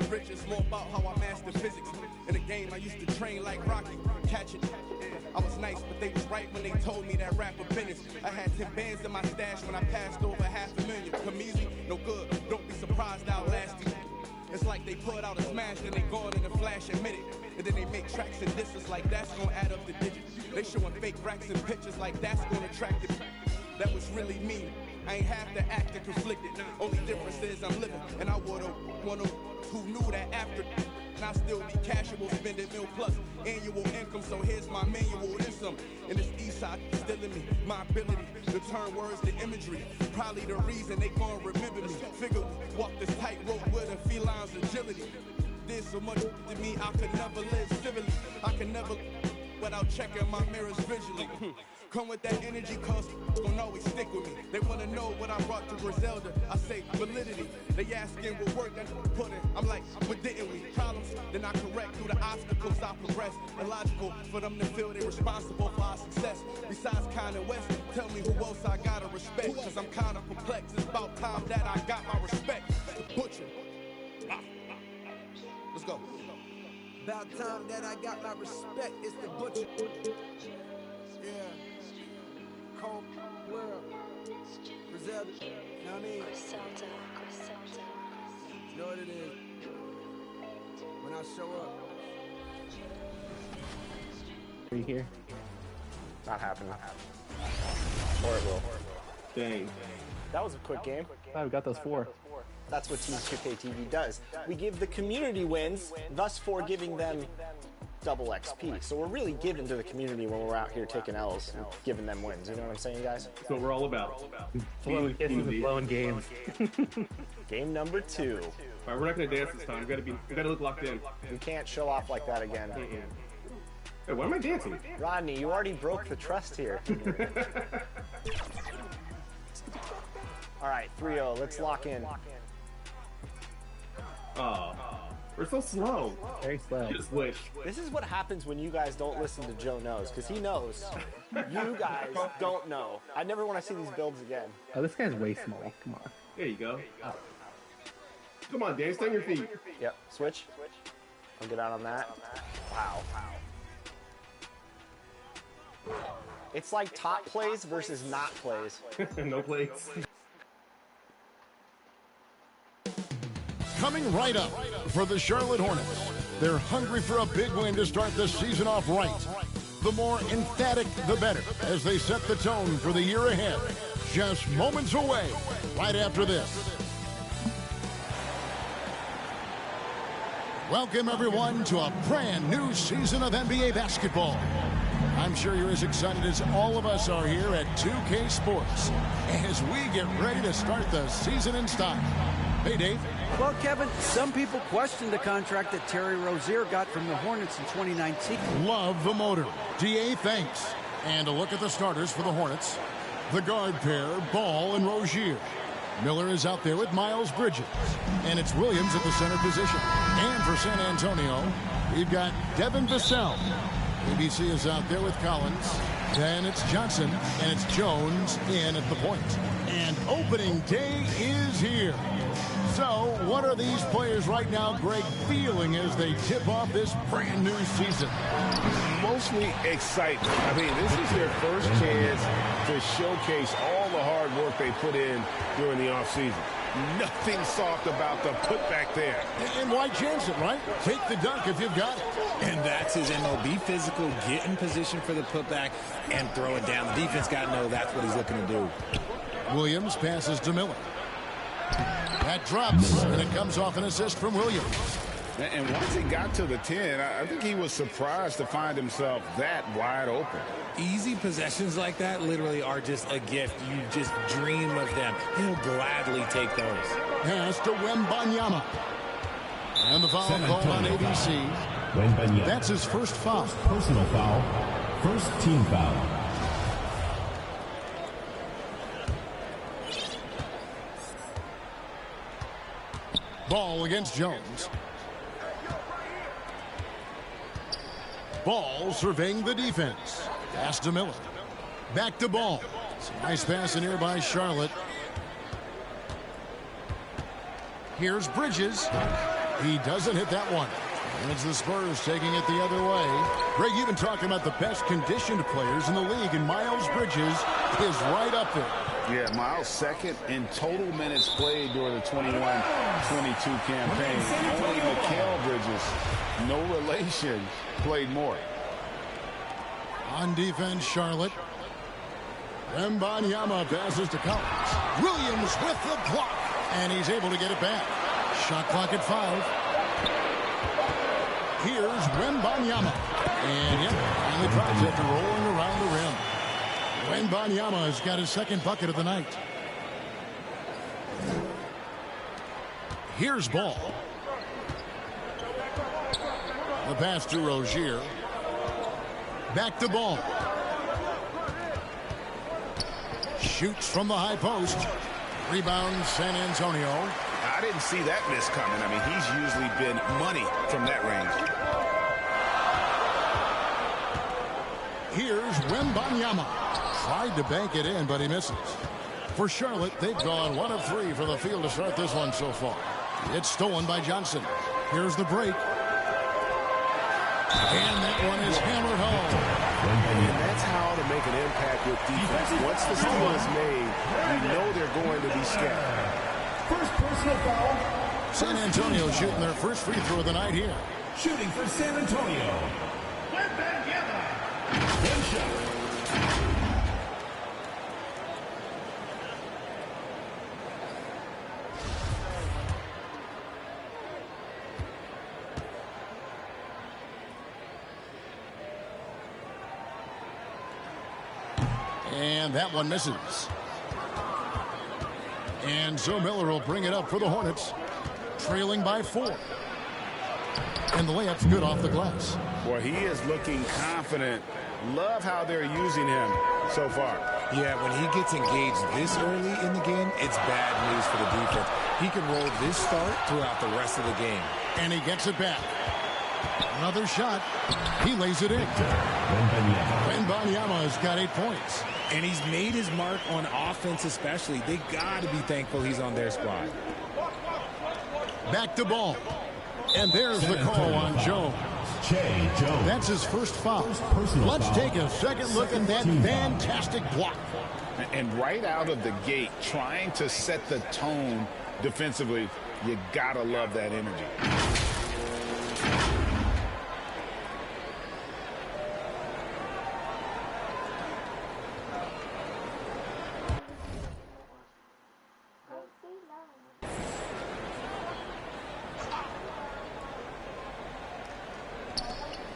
rich, it's more about how I master physics. In the game, I used to train like Rocky, catch it. I was nice, but they was right when they told me that rapper business. I had 10 bands in my stash when I passed over $500,000. Come easy, no good, don't be surprised I'll last you. It's like they put out a smash, then they gone in a flash, admit it. And then they make tracks and disses like that's gonna add up the digits. They showing fake racks and pictures like that's gonna attract it. That was really me. I ain't have to act and conflicted. Only difference is I'm living, and I would've one who knew that after. And I still be casual, spending mil plus annual income. So here's my manual and some. And this east side still in me, my ability to turn words to imagery. Probably the reason they gon' remember me. Figure walk this tightrope with a feline's agility. Did so much to me, I could never live civilly. I can never without checking my mirrors visually. Come with that energy, cause it's gonna always stick with me. They wanna know what I brought to Griselda. I say validity. They asking what work that put in. I'm like, what didn't we? Problems, then I correct through the obstacles I progress. Illogical for them to feel they're responsible for our success. Besides Kanye West, tell me who else I gotta respect. Cause I'm kinda perplexed. It's about time that I got my respect. Butcher. Let's go. About time that I got my respect. It's the Butcher. Yeah. Cold world. Griselda. You know what I mean? Griselda. You know what it is. When I show up. Are you here? Not happening. Or it will. Dang. That was a quick game. Oh, we got those 4. That's what Team 2K TV does. We give the community wins, thus for giving them double XP. So we're really giving to the community when we're out here taking L's and giving them wins. You know what I'm saying, guys? That's what we're all about. Blowing kisses and blowing games. Game number 2. All right, we're not gonna dance this time. We gotta look locked in. You can't show off like that again. Hey, why am I dancing? Rodney, you already broke the trust here. All right, 3-0. Let's lock in. Oh, we're so slow. Very slow. Just wish. This is what happens when you guys don't listen to Joe Knows, because he knows. You guys don't know. I never want to see these builds again. Oh, this guy's way small. Come on. There you go. Come on, Dan, stay on your feet. Yep, switch. I'll get out on that. Wow. It's like top plays versus not plays. No plays. Coming right up for the Charlotte Hornets. They're hungry for a big win to start the season off right. The more emphatic, the better, as they set the tone for the year ahead. Just moments away, right after this. Welcome, everyone, to a brand new season of NBA basketball. I'm sure you're as excited as all of us are here at 2K Sports as we get ready to start the season in style. Hey, Dave. Well, Kevin, some people question the contract that Terry Rozier got from the Hornets in 2019. Love the motor. DA, thanks. And a look at the starters for the Hornets. The guard pair, Ball and Rozier. Miller is out there with Miles Bridges. And it's Williams at the center position. And for San Antonio, we've got Devin Vassell. ABC is out there with Collins. Then it's Johnson, and it's Jones in at the point. And opening day is here. So, what are these players right now, Greg, feeling as they tip off this brand new season? Mostly excitement. I mean, this is their first chance to showcase all the hard work they put in during the offseason. Nothing soft about the putback there. And White Jensen, right? Take the dunk if you've got it. And that's his MO. Be physical, get in position for the putback, and throw it down. The defense got to know that's what he's looking to do. Williams passes to Miller. That drops, and it comes off an assist from Williams. And once he got to the 10, I think he was surprised to find himself that wide open. Easy possessions like that literally are just a gift. You just dream of them. He'll gladly take those. Pass to Wembanyama. And the foul call on ABC. Wembanyama. That's his first foul. Personal foul. First team foul. Ball against Jones. Ball surveying the defense. Pass to Miller. Back to Ball. Nice pass in here by Charlotte. Here's Bridges. He doesn't hit that one. And it's the Spurs taking it the other way. Greg, you've been talking about the best conditioned players in the league, and Miles Bridges is right up there. Yeah, Miles second in total minutes played during the 21-22 campaign. Only Mikal Bridges, no relation, played more. On defense, Charlotte. Wembanyama passes to Collins. Williams with the block, and he's able to get it back. Shot clock at 5. Here's Wembanyama. And yep, finally drops after rolling around the rim. Wembanyama has got his second bucket of the night. Here's Ball. The pass to Rozier. Back to Ball. Shoots from the high post. Rebound San Antonio. I didn't see that miss coming. I mean, he's usually been money from that range. Here's Wembanyama. Tried to bank it in, but he misses. For Charlotte, they've gone 1 of 3 for the field to start this one so far. It's stolen by Johnson. Here's the break. And that one is hammered home. And that's how to make an impact with defense. Once the steal is made, you know they're going to be scattered. First personal foul. San Antonio shooting their first free throw of the night here. Shooting for San Antonio. Wembanyama. One shot. And that one misses. And so Miller will bring it up for the Hornets, trailing by 4. And the layup's good off the glass. Boy, he is looking confident. Love how they're using him so far. Yeah, when he gets engaged this early in the game, it's bad news for the defense. He can roll this start throughout the rest of the game. And he gets it back. Another shot. He lays it in. Wembanyama has got 8 points. And he's made his mark on offense especially. They got to be thankful he's on their squad. Back to Ball. And there's the call on Jones. That's his first foul. Let's take a second look at that fantastic block. And right out of the gate, trying to set the tone defensively, you got to love that energy.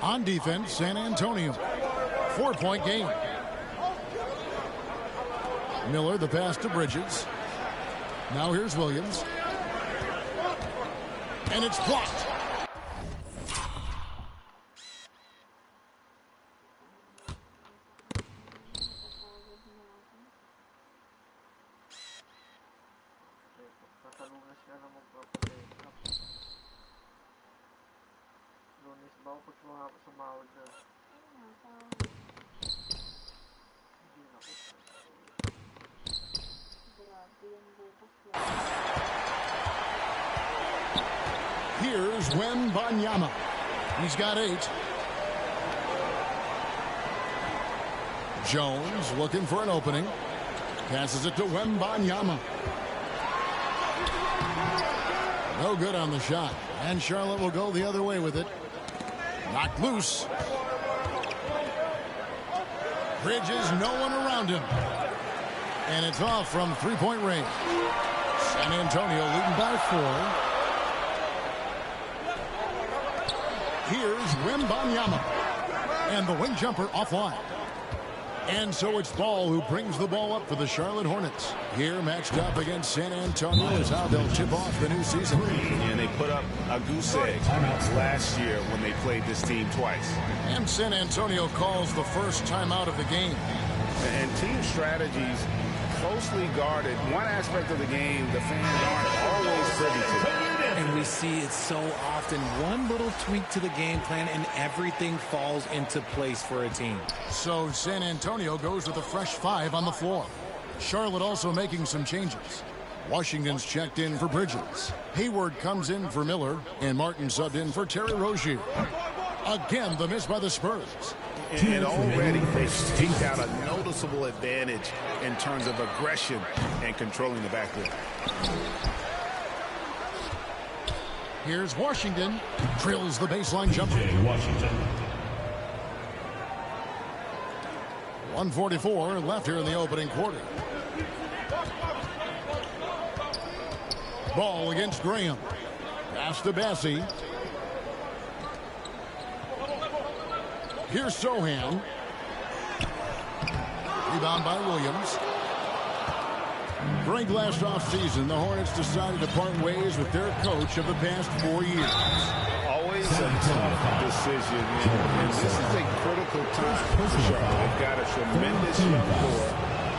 On defense, San Antonio. 4-point game. Miller, the pass to Bridges. Now here's Williams. And it's blocked. Here's Wembanyama. He's got 8. Jones looking for an opening. Passes it to Wembanyama. No good on the shot. And Charlotte will go the other way with it. Knocked loose. Bridges, no one around him. And it's off from 3-point range. San Antonio leading by 4. Here's Wembanyama. And the wing jumper offline. And so it's Ball who brings the ball up for the Charlotte Hornets. Here matched up against San Antonio is how they'll tip off the new season. And they put up a goose egg last year when they played this team twice. And San Antonio calls the first timeout of the game. And team strategies closely guarded. One aspect of the game the fans aren't always privy to. And we see it so often. One little tweak to the game plan and everything falls into place for a team. So San Antonio goes with a fresh 5 on the floor. Charlotte also making some changes. Washington's checked in for Bridges. Hayward comes in for Miller, and Martin subbed in for Terry Rozier. Again, the miss by the Spurs. And already they've taken out a noticeable advantage in terms of aggression and controlling the backcourt. Here's Washington. Drills the baseline jumper. Washington. 1:44 left here in the opening quarter. Ball against Graham. Pass to Bassie. Here's Sohan. Rebound by Williams. During last offseason, the Hornets decided to part ways with their coach of the past 4 years. Always a tough decision, and this is a critical time for Charlotte. They've got a tremendous young core.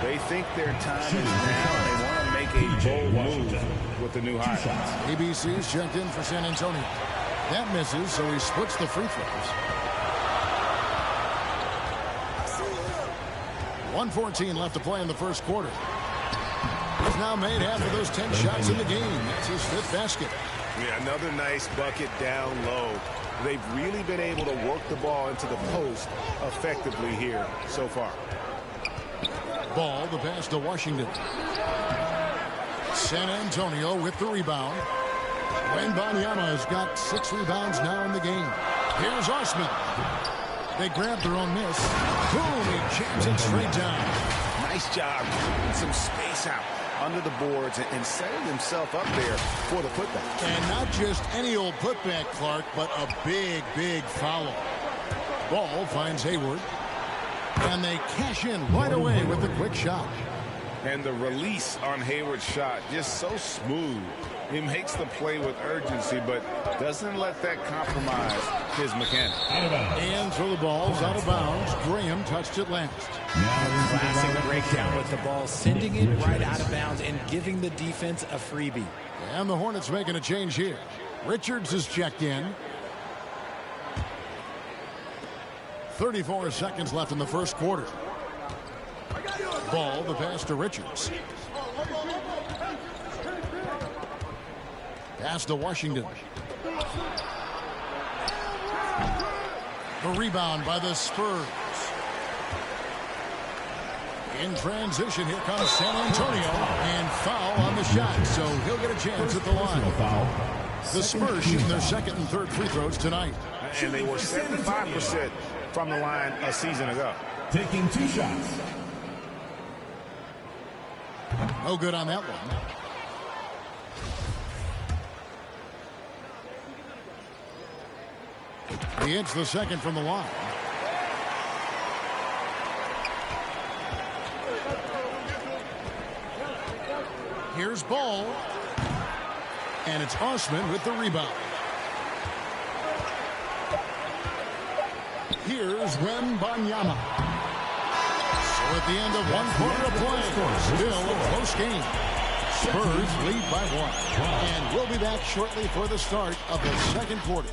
They think their time is now, and they want to make a bold move with the new hire. ABC's checked in for San Antonio. That misses, so he splits the free throws. 1:14 left to play in the first quarter. He's now made half of those 10 shots in the game. That's his 5th basket. Yeah, another nice bucket down low. They've really been able to work the ball into the post effectively here so far. Ball, the pass to Washington. San Antonio with the rebound. Wemby has got 6 rebounds now in the game. Here's Osman. They grab their own miss. Boom, he jams it straight down. Nice job keeping some space out under the boards and setting himself up there for the putback. And not just any old putback, Clark, but a big, big foul. Ball finds Hayward. And they cash in right away with the quick shot. And the release on Hayward's shot, just so smooth. He makes the play with urgency, but doesn't let that compromise his mechanics. And so the ball's out of bounds. Graham touched it last. Classic breakdown with the ball, sending it right out of bounds and giving the defense a freebie. And the Hornets making a change here. Richards is checked in. 34 seconds left in the first quarter. Ball, the pass to Richards. Pass to Washington. The rebound by the Spurs. In transition, here comes San Antonio. And foul on the shot, so he'll get a chance at the line. The Spurs shooting their second and third free throws tonight. And they were 75% from the line a season ago. Taking 2 shots. No good on that one. He hits the second from the line. Here's Ball. And it's Osman with the rebound. Here's Wembanyama. So at the end of 1 quarter of play, still a close game. Spurs lead by 1. And we'll be back shortly for the start of the second quarter.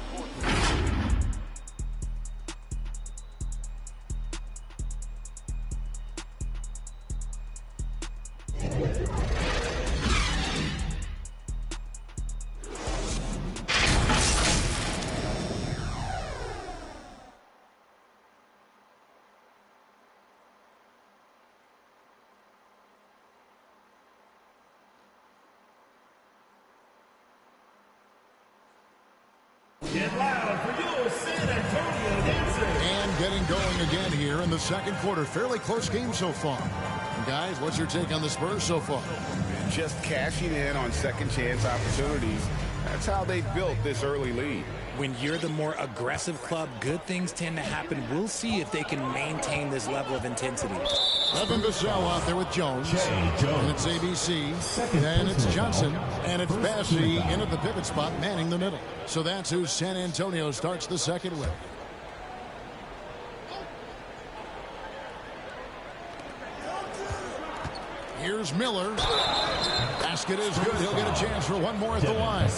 Get loud for your San Antonio dancers. And getting going again here in the second quarter. Fairly close game so far. And guys, what's your take on the Spurs so far? Just cashing in on second chance opportunities. That's how they built this early lead. When you're the more aggressive club, good things tend to happen. We'll see if they can maintain this level of intensity. Evan Vassell out there with Jones. And it's ABC. And it's Johnson. And it's Bassie in at the pivot spot, manning the middle. So that's who San Antonio starts the second with. Here's Miller. Basket is good. He'll get a chance for one more at the line.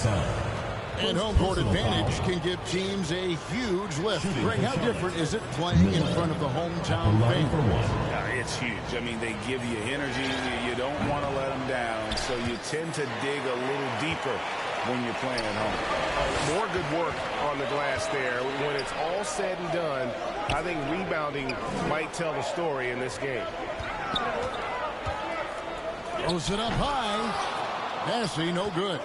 And home court advantage can give teams a huge lift. Greg, how different is it playing in front of the hometown fans? it's huge. I mean, they give you energy. You don't want to let them down, so you tend to dig a little deeper when you're playing at home. More good work on the glass there. When it's all said and done, I think rebounding might tell the story in this game. Throws it up high. Passing, no good.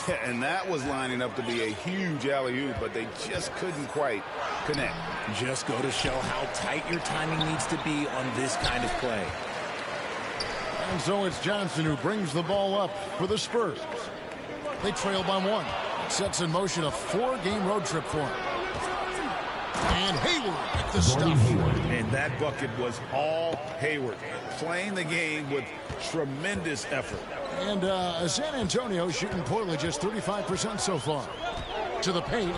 Yeah, and that was lining up to be a huge alley-oop, but they just couldn't quite connect. Just go to show how tight your timing needs to be on this kind of play. And so it's Johnson who brings the ball up for the Spurs. They trail by 1. Sets in motion a 4-game road trip for him. And Hayward with the stuff. And that bucket was all Hayward. Playing the game with tremendous effort. And San Antonio shooting poorly, just 35% so far. To the paint.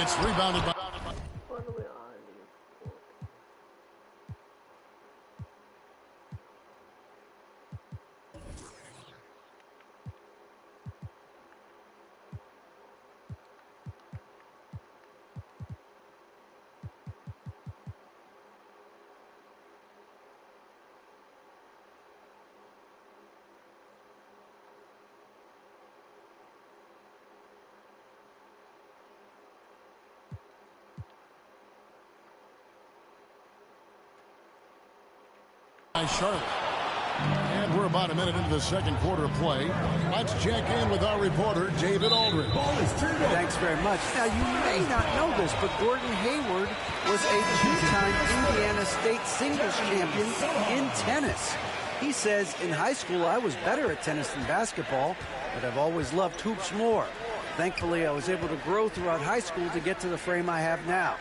It's rebounded by... Charlotte. And we're about a minute into the second quarter of play. Let's check in with our reporter, David Aldridge. Thanks very much. Now, you may not know this, but Gordon Hayward was a 2-time Indiana State singles champion in tennis. He says, in high school, I was better at tennis than basketball, but I've always loved hoops more. Thankfully, I was able to grow throughout high school to get to the frame I have now.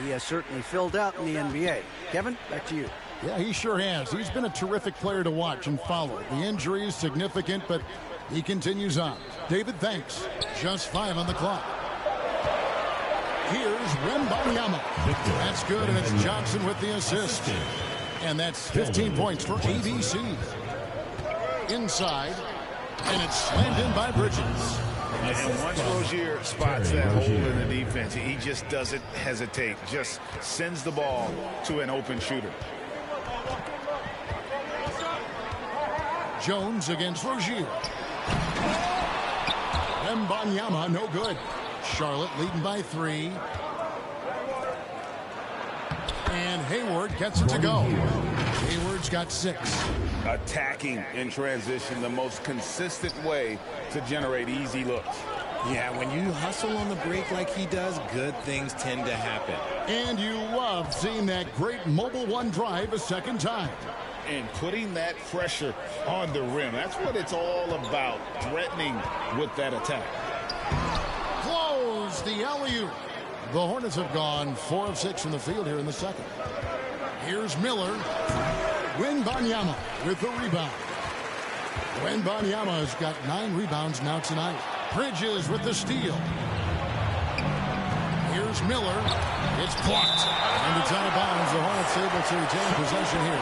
He has certainly filled out in the NBA. Kevin, back to you. Yeah, he sure has. He's been a terrific player to watch and follow. The injury is significant, but he continues on. David, thanks. Just 5 on the clock. Here's Wemby. That's good, and it's Johnson with the assist. And that's 15 points for ABC. Inside, and it's slammed in by Bridges. And once Rozier spots that hole in the defense, he just doesn't hesitate. Just sends the ball to an open shooter. Jones against Rozier. Wembanyama, no good. Charlotte leading by 3. And Hayward gets it to go. Hayward's got 6. Attacking in transition, the most consistent way to generate easy looks. Yeah, when you hustle on the break like he does, good things tend to happen. And you love seeing that great mobile one drive a second time. And putting that pressure on the rim. That's what it's all about, threatening with that attack. Close the alley-oop. The Hornets have gone 4 of 6 from the field here in the second. Here's Miller. Wembanyama with the rebound. Wembanyama has got 9 rebounds now tonight. Bridges with the steal. Here's Miller. It's blocked. And it's out of bounds. The Hornets able to retain possession here.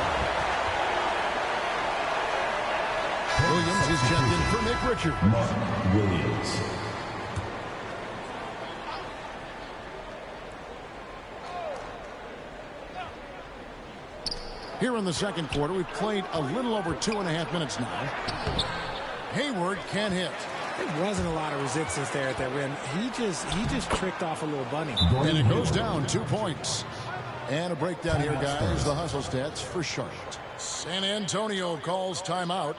Williams is checked in for Nick Richards. Mark Williams. Here in the second quarter, we've played a little over 2.5 minutes now. Hayward can't hit. There wasn't a lot of resistance there at that rim. He just tricked off a little bunny. And it goes down 2 points. And a breakdown here, guys. The hustle stats for Charlotte. San Antonio calls timeout.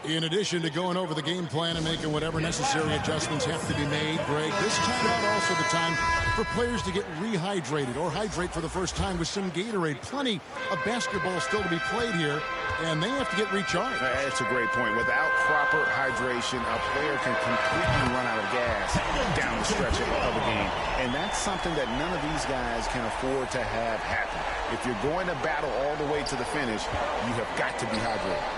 In addition to going over the game plan and making whatever necessary adjustments have to be made, Greg, this timeout also the time for players to get rehydrated or hydrate for the first time with some Gatorade. Plenty of basketball still to be played here, and they have to get recharged. That's a great point. Without proper hydration, a player can completely run out of gas down the stretch of a game. And that's something that none of these guys can afford to have happen. If you're going to battle all the way to the finish, you have got to be hydrated.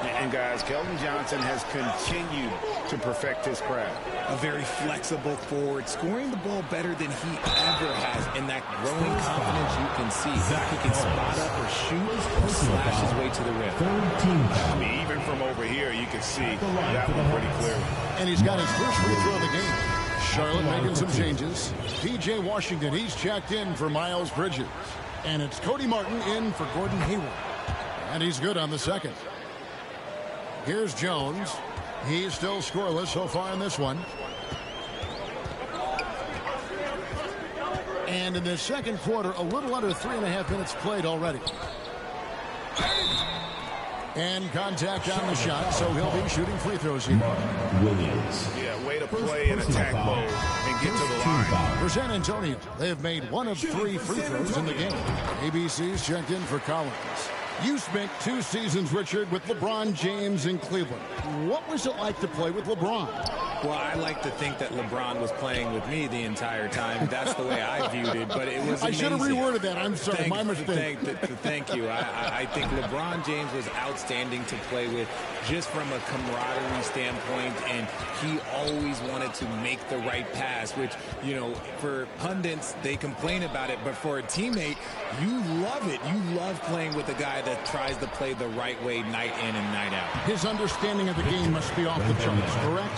And guys, Keldon Johnson has continued to perfect his craft. A very flexible forward, scoring the ball better than he ever has. And that growing confidence you can see. He can spot up or shoot or slash his way to the rim. I mean, even from over here, you can see that one pretty clearly. And he's got his first free throw of the game. Charlotte making some changes. P.J. Washington, he's checked in for Miles Bridges. And it's Cody Martin in for Gordon Hayward. And he's good on the second. Here's Jones. He's still scoreless so far in this one. And in the second quarter, a little under 3.5 minutes played already. And contact on the shot, so he'll be shooting free throws here. Williams. Yeah, way to play in attack mode and get to the line. For San Antonio, they have made 1 of 3 free throws in the game. ABC's checked in for Collins. You spent 2 seasons, Richard, with LeBron James in Cleveland. What was it like to play with LeBron? Well, I like to think that LeBron was playing with me the entire time. That's the way I viewed it, but it was amazing. I should have reworded that. I'm sorry, my mistake. Thank you. I think LeBron James was outstanding to play with just from a camaraderie standpoint, and he always wanted to make the right pass, which, you know, for pundits, they complain about it, but for a teammate, you love it. You love playing with a guy that tries to play the right way night in and night out. His understanding of the game must be off the charts, correct?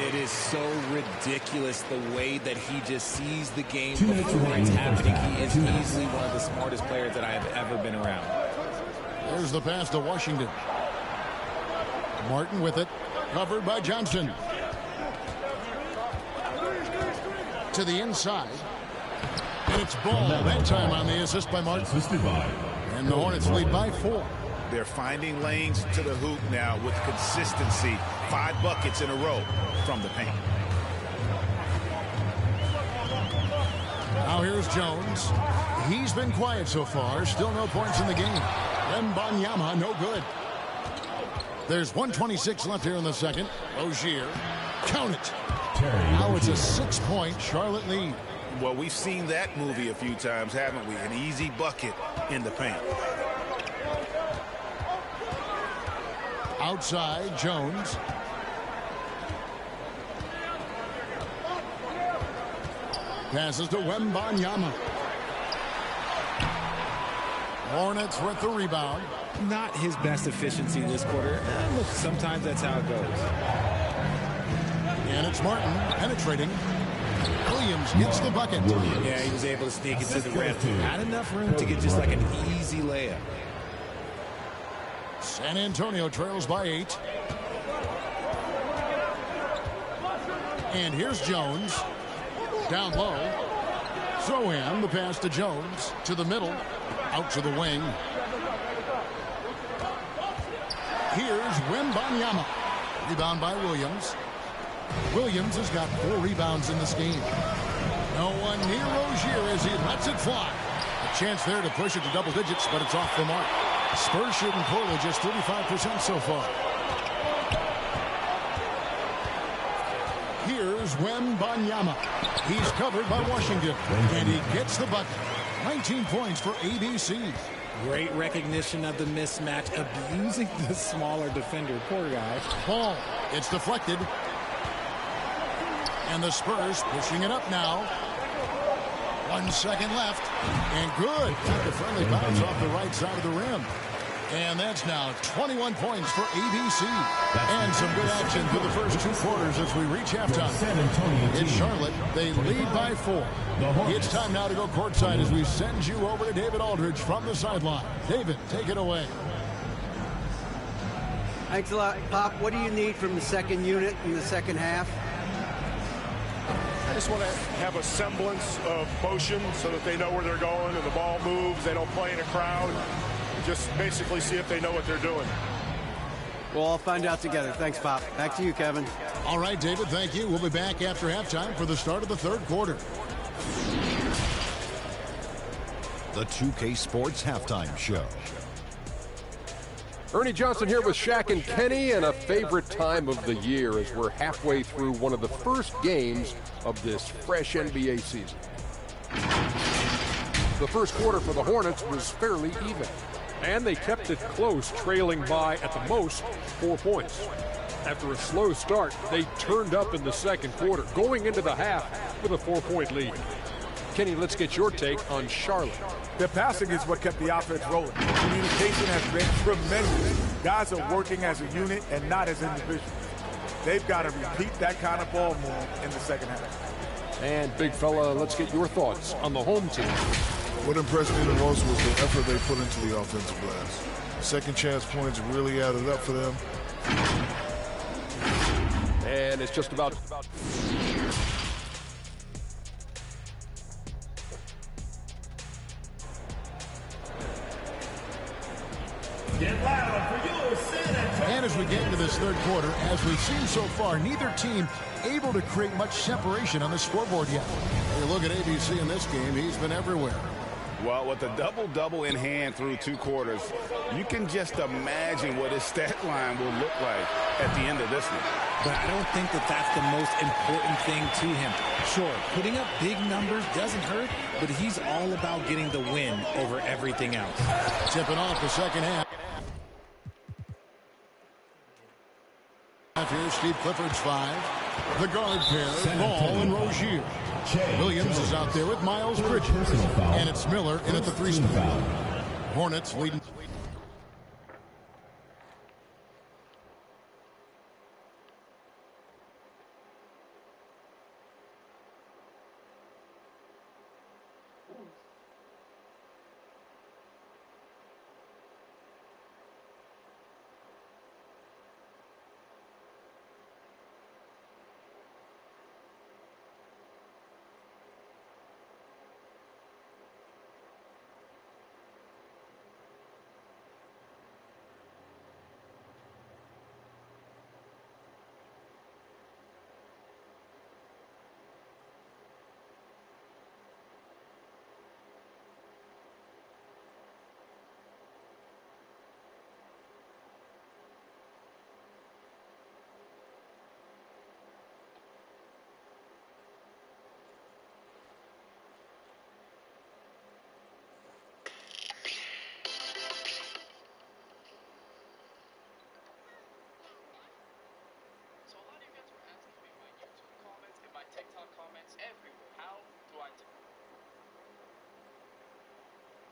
It is so ridiculous the way that he just sees the game before it's happening. He is easily one of the smartest players that I have ever been around. There's the pass to Washington. Martin with it, covered by Johnson. To the inside. And it's Ball that time on the assist by Martin. And the Hornets lead by 4. They're finding lanes to the hoop now with consistency. 5 buckets in a row from the paint. Now here's Jones. He's been quiet so far. Still no points in the game. Wembanyama, no good. There's 1:26 left here in the second. Rozier, count it. Now it's a 6-point Charlotte lead. Well, we've seen that movie a few times, haven't we? An easy bucket in the paint. Outside, Jones. Passes to Wembanyama. Hornets with the rebound. Not his best efficiency this quarter. Look, sometimes that's how it goes. And it's Martin penetrating. Williams gets the bucket. Yeah, he was able to sneak it to the rim. Not enough room to get just like an easy layup. San Antonio trails by 8. And here's Jones. Down low. Sohan, the pass to Jones. To the middle. Out to the wing. Here's Wembanyama. Rebound by Williams. Williams has got 4 rebounds in this game. No one near Rozier as he lets it fly. A chance there to push it to double digits, but it's off the mark. Spurs shooting poorly, just 35% so far. Here's Wembanyama. He's covered by Washington, and he gets the bucket. 19 points for ABC. Great recognition of the mismatch, abusing the smaller defender. Poor guy. Ball. It's deflected. And the Spurs pushing it up now. 1 second left. And good. Got the friendly bounce off the right side of the rim. And that's now 21 points for ABC. And some good action through the first 2 quarters as we reach halftime. It's Charlotte. They lead by 4. It's time now to go courtside as we send you over to David Aldridge from the sideline. David, take it away. Thanks a lot, Pop. What do you need from the second unit in the second half? I just want to have a semblance of motion so that they know where they're going and the ball moves. They don't play in a crowd. Just basically see if they know what they're doing. We'll all find out together. Thanks, Pop. Back to you, Kevin. All right, David, thank you. We'll be back after halftime for the start of the third quarter. The 2K Sports Halftime Show. Ernie Johnson here with Shaq and Kenny, and a favorite time of the year as we're halfway through one of the first games of this fresh NBA season. The first quarter for the Hornets was fairly even, and they kept it close, trailing by, at the most, 4 points. After a slow start, they turned up in the second quarter, going into the half with a 4-point lead. Kenny, let's get your take on Charlotte. Their passing is what kept the offense rolling. Communication has been tremendous. Guys are working as a unit and not as individuals. They've got to repeat that kind of ball move in the second half. And, big fella, let's get your thoughts on the home team. What impressed me the most was the effort they put into the offensive glass. Second chance points really added up for them. And it's just about... Get loud for your San Antonio. And as we get into this third quarter, as we've seen so far, neither team able to create much separation on the scoreboard yet. You look at ABC in this game, he's been everywhere. Well, with a double-double in hand through 2 quarters, you can just imagine what his stat line will look like at the end of this one. But I don't think that that's the most important thing to him. Sure, putting up big numbers doesn't hurt, but he's all about getting the win over everything else. Tipping off the second half. Here's Steve Clifford's 5. The guard pair, Ball and Rozier. Williams is out there with Miles Bridges. And it's Miller in at the 3 spot. Hornets leading. TikTok comments everywhere. How do I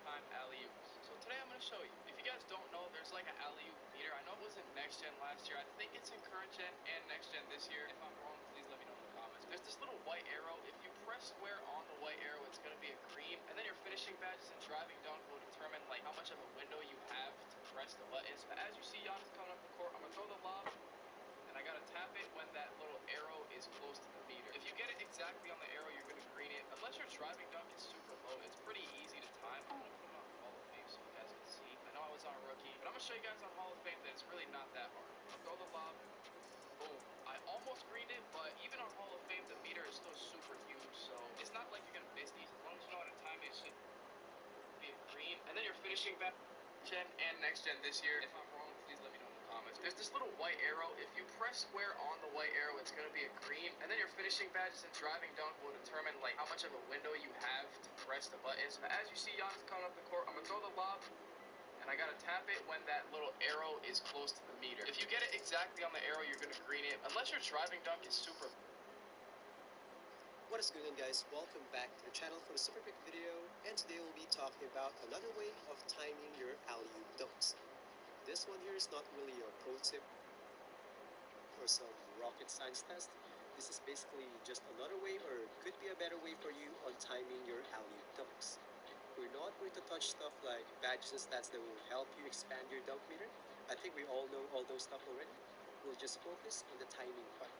time alley-oops? So today I'm going to show you. If you guys don't know, there's like an alley-oop meter. I know it was in next gen last year. I think it's in current gen and next gen this year. If I'm wrong, please let me know in the comments. There's this little white arrow. If you press square on the white arrow, it's going to be a green. And then your finishing badges and driving dunk will determine like how much of a window you have to press the buttons. But as you see Giannis coming up the court, I'm going to throw the lob. And I gotta tap it when that little arrow is close to the meter. If you get it exactly on the arrow, you're gonna green it. Unless your driving dunk is super low, it's pretty easy to time. I'm gonna put it on Hall of Fame so you guys can see. I know I was on rookie, but I'm gonna show you guys on Hall of Fame that it's really not that hard. I'll throw the lob. Boom. I almost greened it, but even on Hall of Fame, the meter is still super huge, so it's not like you're gonna miss these. As long as you know how to time it, it should be a green. And then your finishing back gen and next gen this year. If I'm wrong, please let me know in the comments. There's this little white arrow. If you press square on the white arrow, it's going to be a green. And then your finishing badges and driving dunk will determine like how much of a window you have to press the buttons. But as you see Giannis coming up the court, I'm going to throw the lob. And I got to tap it when that little arrow is close to the meter. If you get it exactly on the arrow, you're going to green it. Unless your driving dunk is super... What is going on, guys? Welcome back to the channel for a super quick video, and today we'll be talking about another way of timing your alley-oop dunks. This one here is not really a pro tip for some rocket science test. This is basically just another way, or could be a better way for you on timing your alley-oop dunks. We're not going to touch stuff like badges and stats that will help you expand your dunk meter. I think we all know all those stuff already. We'll just focus on the timing part.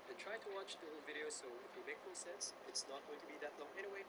And try to watch the whole video, so if you make no sense, it's not going to be that long anyway.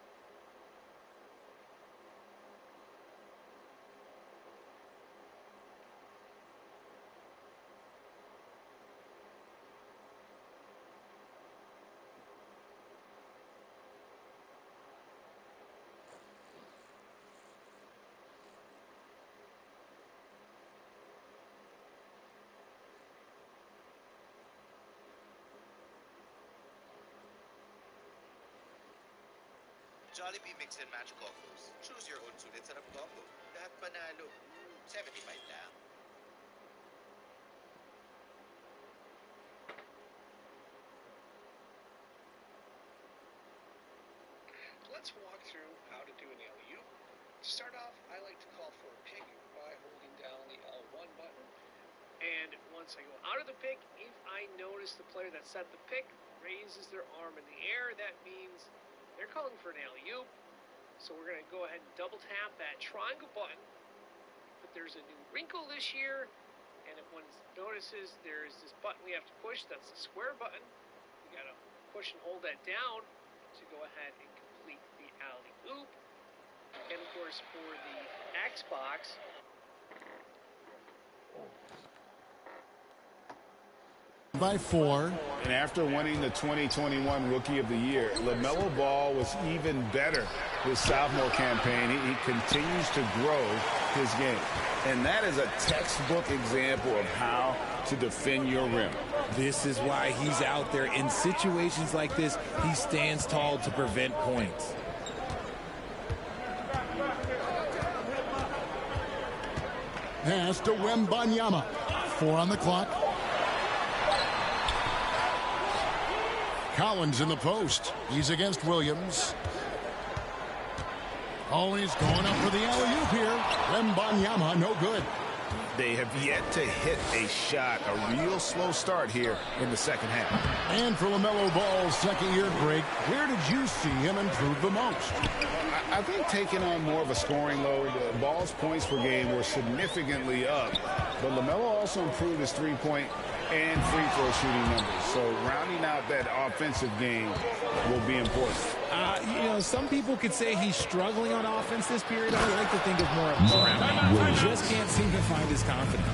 Jollibee Mix and Match Combos. Choose your own sulit sarap combo. Lahat panalo. 75 lang. Let's walk through how to do an alley-oop. To start off, I like to call for a pick by holding down the L1 button. And once I go out of the pick, if I notice the player that set the pick raises their arm in the air, that means they're calling for an alley-oop. So we're going to go ahead and double tap that triangle button. But there's a new wrinkle this year, and if one notices there's this button we have to push, that's the square button. We got to push and hold that down to go ahead and complete the alley-oop. And of course, for the Xbox, by 4. And after winning the 2021 Rookie of the Year, LaMelo Ball was even better his sophomore campaign. He continues to grow his game. And that is a textbook example of how to defend your rim. This is why he's out there. In situations like this, he stands tall to prevent points. Pass to Wembanyama. 4 on the clock. Collins in the post. He's against Williams. Oh, he's going up for the alley-oop here. Wembanyama, no good. They have yet to hit a shot, a real slow start here in the second half. And for LaMelo Ball's second-year break, where did you see him improve the most? I think taking on more of a scoring load. Ball's points per game were significantly up, but LaMelo also improved his three-point and free throw shooting numbers. So rounding out that offensive game will be important. You know, some people could say he's struggling on offense this period. I like to think of more of around. He just can't seem to find his confidence.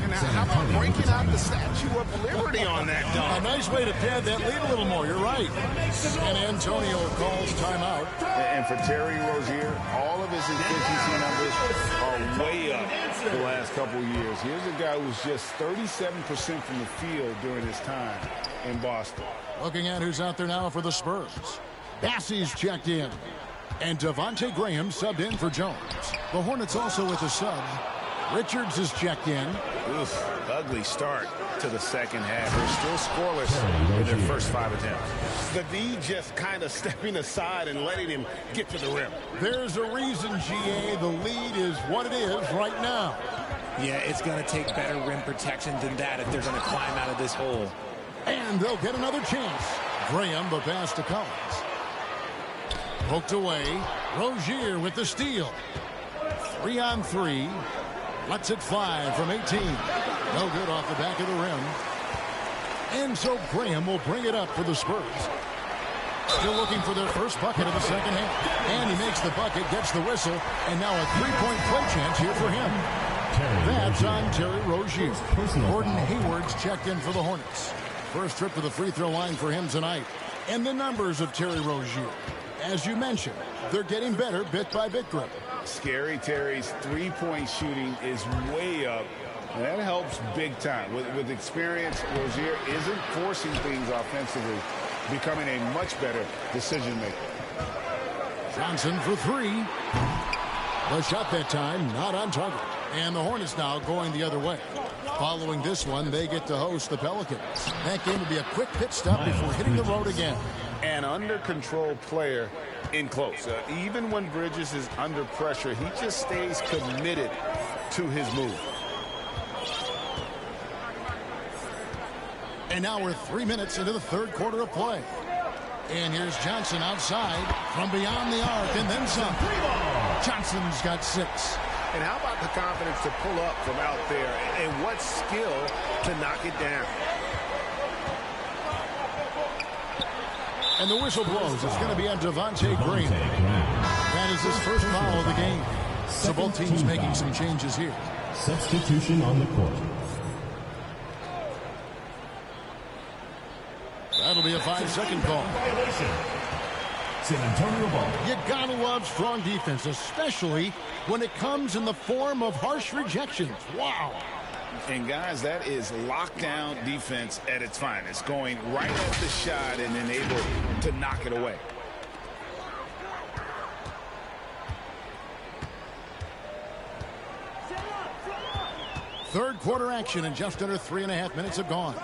And how about breaking out the Statue of Liberty on that dunk? A nice way to pad that lead a little more. You're right. San Antonio calls timeout. And for Terry Rozier, all of his efficiency numbers are way up the last couple of years. Here's a guy who's just 37% from the field during his time in Boston. Looking at who's out there now for the Spurs. Bassey's checked in. And Devontae Graham subbed in for Jones. The Hornets also with a sub. Richards is checked in. Oof, ugly start to the second half. They're still scoreless in their first 5 attempts. The D just kind of stepping aside and letting him get to the rim. There's a reason, GA, the lead is what it is right now. Yeah, it's going to take better rim protection than that if they're going to climb out of this hole. And they'll get another chance. Graham, the pass to Collins. Poked away. Rozier with the steal. 3 on 3. Lets it fly from 18. No good off the back of the rim. And so Graham will bring it up for the Spurs. Still looking for their first bucket of the second half. And he makes the bucket, gets the whistle, and now a three-point play chance here for him. That's on Terry Rozier. Gordon Hayward's checked in for the Hornets. First trip to the free throw line for him tonight. And the numbers of Terry Rozier. As you mentioned, they're getting better bit by bit, Greg. Scary Terry's three-point shooting is way up, and that helps big time. With experience, Rozier isn't forcing things offensively, becoming a much better decision-maker. Johnson for 3. The shot that time, not on target. And the Hornets now going the other way. Following this one, they get to host the Pelicans. That game will be a quick pit stop before hitting the road again. An under-control player in close. Even when Bridges is under pressure, he just stays committed to his move. And now we're 3 minutes into the third quarter of play. And here's Johnson outside from beyond the arc and then some. Johnson's got 6. And how about the confidence to pull up from out there, and what skill to knock it down. And the whistle blows. It's going to be on Devontae Graham. That is his first foul of the game. So both teams making some changes here. Substitution on the court. That'll be a 5-second call. San Antonio ball. You gotta love strong defense, especially when it comes in the form of harsh rejections. Wow. And guys, that is lockdown defense at its finest, going right at the shot and then able to knock it away. Third quarter action, and just under 3.5 minutes have gone.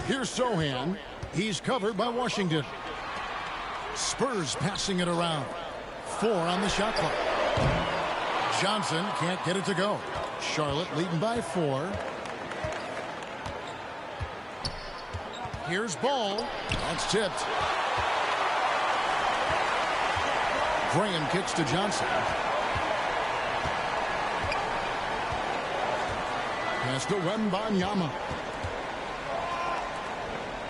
Here's Sohan. He's covered by Washington. Spurs passing it around. 4 on the shot clock. Johnson can't get it to go. Charlotte leading by 4. Here's Ball. That's tipped. Graham kicks to Johnson. Pass to Wemby.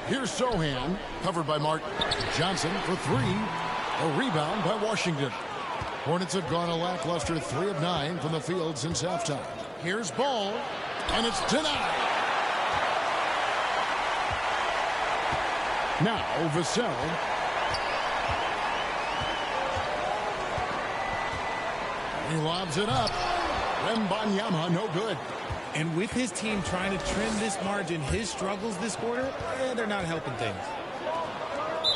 Here's Sohan, covered by Martin. Johnson for three. A rebound by Washington. Hornets have gone a lackluster 3 of 9 from the field since halftime. Here's Ball, and it's denied. Now, Vassell. He lobs it up. Wembanyama, no good. And with his team trying to trim this margin, his struggles this quarter, they're not helping things.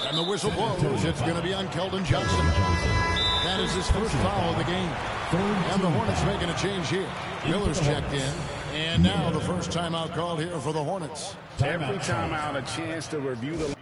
And the whistle blows. It's going to be on Keldon Johnson. That is his first foul of the game. And the Hornets making a change here. Miller's checked in. And now the first timeout called here for the Hornets. Every timeout, a chance to review the...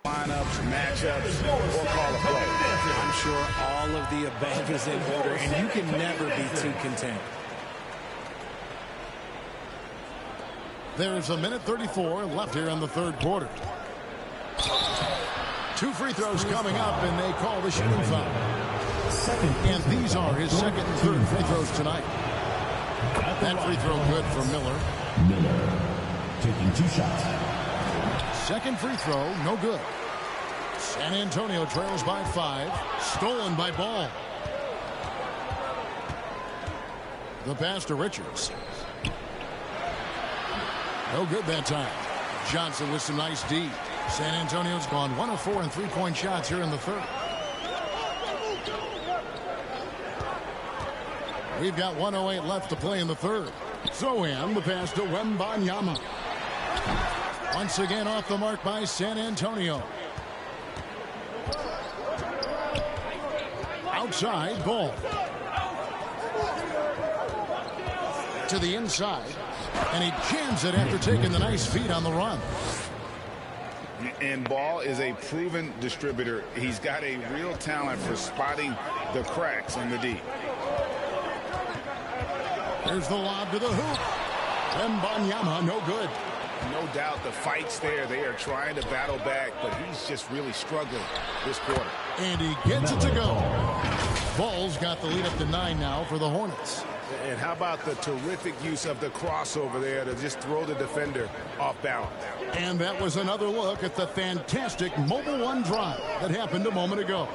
lineups, matchups, or call a play. I'm sure all of the above is in order, and you can never be too content. There's a minute 34 left here in the third quarter. 2 free throws coming up, and they call the shooting foul. And these are his second and third free throws tonight. That free throw good for Miller. Miller taking 2 shots. Second free throw, no good. San Antonio trails by 5. Stolen by Ball. The pass to Richards. No good that time. Johnson with some nice D. San Antonio's gone 1 of 4 in three-point shots here in the third. We've got 1:08 left to play in the third. Sohan, the pass to Wembanyama. Once again off the mark by San Antonio. Outside, Ball. To the inside. And he jams it after taking the nice feed on the run. And Ball is a proven distributor. He's got a real talent for spotting the cracks in the D. There's the lob to the hoop. Wembanyama, no good. No doubt the fight's there. They are trying to battle back, but he's just really struggling this quarter. And he gets it to go. Ball's got the lead up to 9 now for the Hornets. And how about the terrific use of the crossover there to just throw the defender off balance. And that was another look at the fantastic Mobile One drive that happened a moment ago.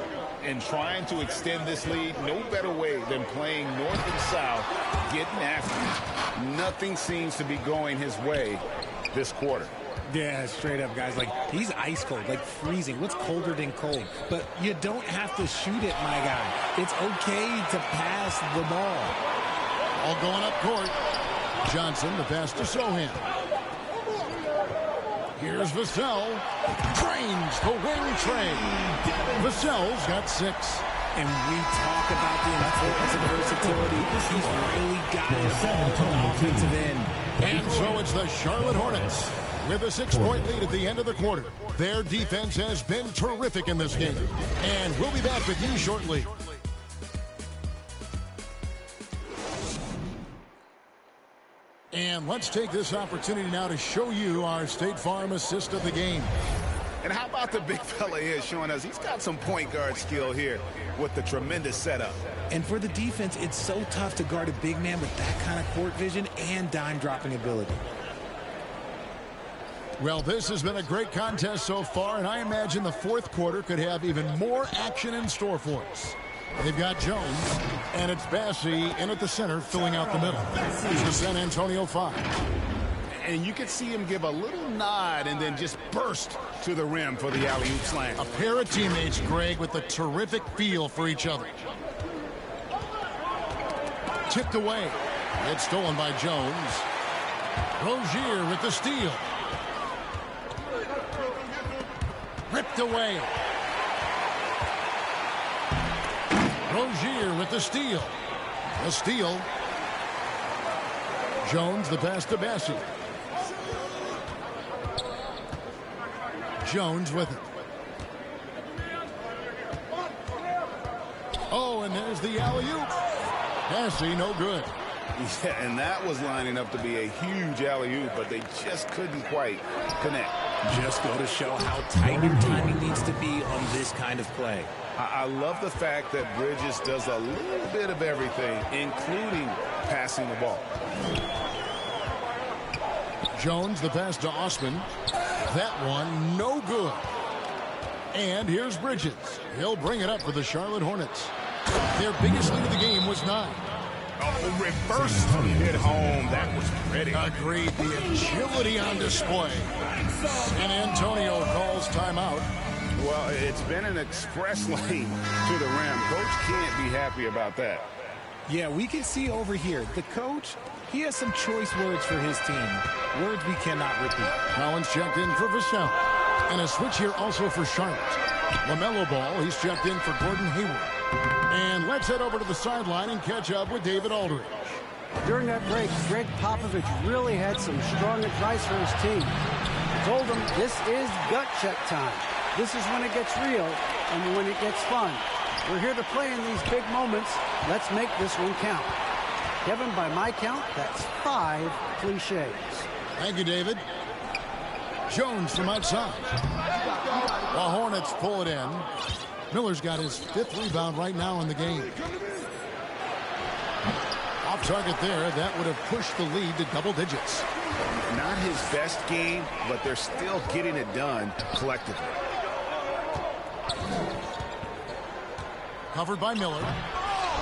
And trying to extend this lead, no better way than playing north and south, getting after it. Nothing seems to be going his way this quarter. Yeah, straight up, guys. Like, he's ice cold, like freezing. What's colder than cold? But you don't have to shoot it, my guy. It's okay to pass the ball. All going up court. Johnson, the pass to Sohan. Here's Vassell. Trains the wing train. Vassell's got 6. And we talk about the importance of versatility. He's really got it on the offensive end. And so it's the Charlotte Hornets with a 6-point lead at the end of the quarter. Their defense has been terrific in this game. And we'll be back with you shortly. And let's take this opportunity now to show you our State Farm assist of the game. And how about the big fella here showing us he's got some point guard skill here with the tremendous setup. And for the defense, it's so tough to guard a big man with that kind of court vision and dime-dropping ability. Well, this has been a great contest so far, and I imagine the fourth quarter could have even more action in store for us. They've got Jones, and it's Bassey in at the center, filling out the middle. He's the San Antonio 5. And you could see him give a little nod and then just burst to the rim for the alley-oop slam. A pair of teammates, Greg, with a terrific feel for each other. Tipped away. It's stolen by Jones. Rozier with the steal. Ripped away. Rozier with the steal. A steal. Jones the pass to Bassie. Jones with it. Oh, and there's the alley-oop. Bassie, no good. Yeah, and that was lining up to be a huge alley-oop, but they just couldn't quite connect. Just go to show how tight your timing needs to be on this kind of play. I love the fact that Bridges does a little bit of everything, including passing the ball. Jones, the pass to Osman. That one, no good. And here's Bridges. He'll bring it up for the Charlotte Hornets. Their biggest lead of the game was 9. Oh, reverse hit home. That was pretty. Agreed. The agility on display. San Antonio calls timeout. Well, it's been an express lane to the rim. Coach can't be happy about that. Yeah, we can see over here. The coach, he has some choice words for his team. Words we cannot repeat. Collins checked in for Vassell. And a switch here also for Charlotte. LaMelo Ball, he's checked in for Gordon Hayward. And let's head over to the sideline and catch up with David Aldridge. During that break, Greg Popovich really had some strong advice for his team. He told them this is gut check time. This is when it gets real and when it gets fun. We're here to play in these big moments. Let's make this one count. Kevin, by my count, that's 5 cliches. Thank you, David. Jones from outside. The Hornets pull it in. Miller's got his 5th rebound right now in the game. Off target there. That would have pushed the lead to double digits. Not his best game, but they're still getting it done collectively. Covered by Miller.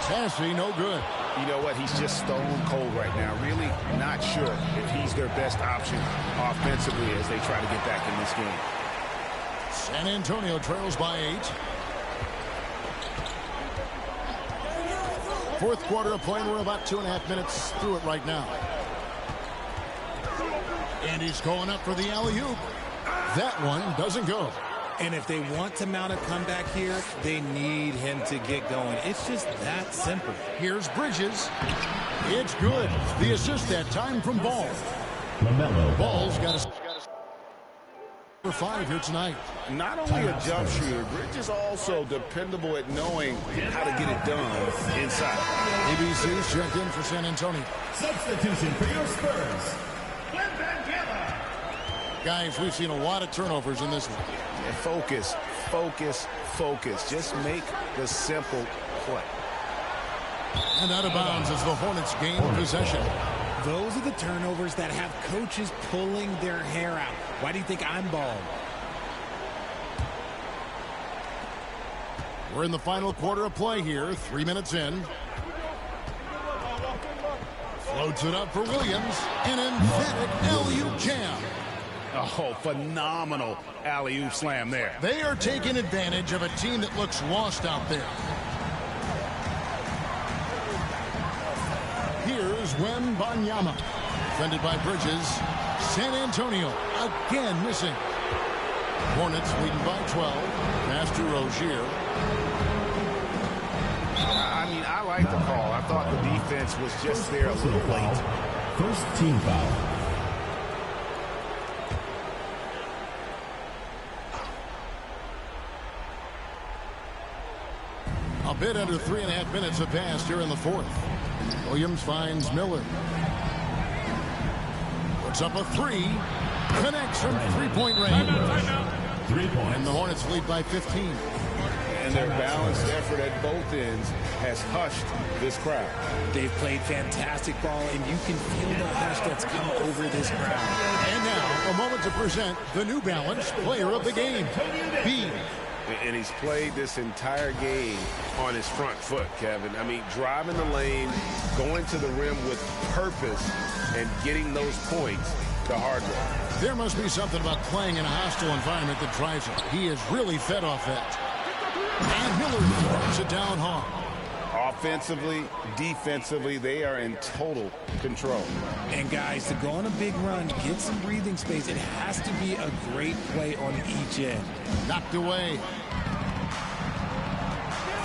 Bassie, no good. You know what? He's just stone cold right now. Really not sure if he's their best option offensively as they try to get back in this game. San Antonio trails by 8. 4th quarter of play. We're about 2.5 minutes through it right now. And he's going up for the alley-oop. That one doesn't go. And if they want to mount a comeback here, they need him to get going. It's just that simple. Here's Bridges. It's good. The assist that time from Ball. Ball's got a for 5 here tonight. Not only a jump shooter, Bridges also dependable at knowing how to get it done inside. ABC's checked in for San Antonio. Substitution for your Spurs. Guys, we've seen a lot of turnovers in this one. And focus, focus, focus. Just make the simple play. And out of bounds as the Hornets gain possession. Those are the turnovers that have coaches pulling their hair out. Why do you think I'm bald? We're in the final quarter of play here. 3 minutes in. Floats it up for Williams. An emphatic alley-oop jam. Oh, phenomenal alley-oop slam there. They are taking advantage of a team that looks lost out there. Here's Wembanyama. Defended by Bridges. San Antonio again missing. Hornets leading by 12. Pass to Rozier. I mean, I like the call. I thought the defense was just there a little late. First team foul. A bit under 3.5 minutes have passed here in the 4th. Williams finds Miller. Puts up a 3. Connects from 3-point range. 3 points. And the Hornets lead by 15. And their balanced effort at both ends has hushed this crowd. They've played fantastic ball, and you can feel the hush that's come over this crowd. And now, a moment to present the New Balance Player of the Game, B. And he's played this entire game on his front foot, Kevin. I mean, driving the lane, going to the rim with purpose, and getting those points the hard way. There must be something about playing in a hostile environment that drives him. He is really fed off that. And Miller throws it down hard. Offensively, defensively, they are in total control. And guys, to go on a big run, get some breathing space, it has to be a great play on each end. Knocked away.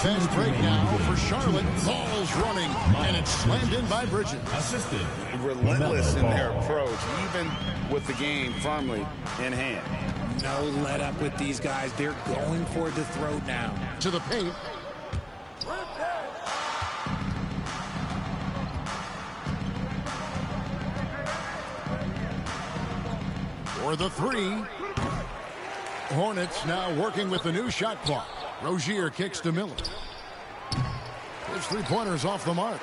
Fast break now for Charlotte. Ball's running, and it's slammed in by Bridges. Assisted. Relentless in their approach, even with the game firmly in hand. No let up with these guys. They're going for the throat now. To the paint. For the three. Hornets now working with the new shot clock. Rozier kicks to Miller. His three-pointers off the mark.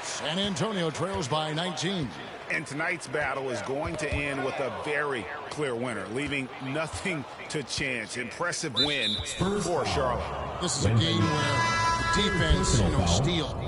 San Antonio trails by 19. And tonight's battle is going to end with a very clear winner, leaving nothing to chance. Impressive win for Charlotte. This is a game where defense, steal.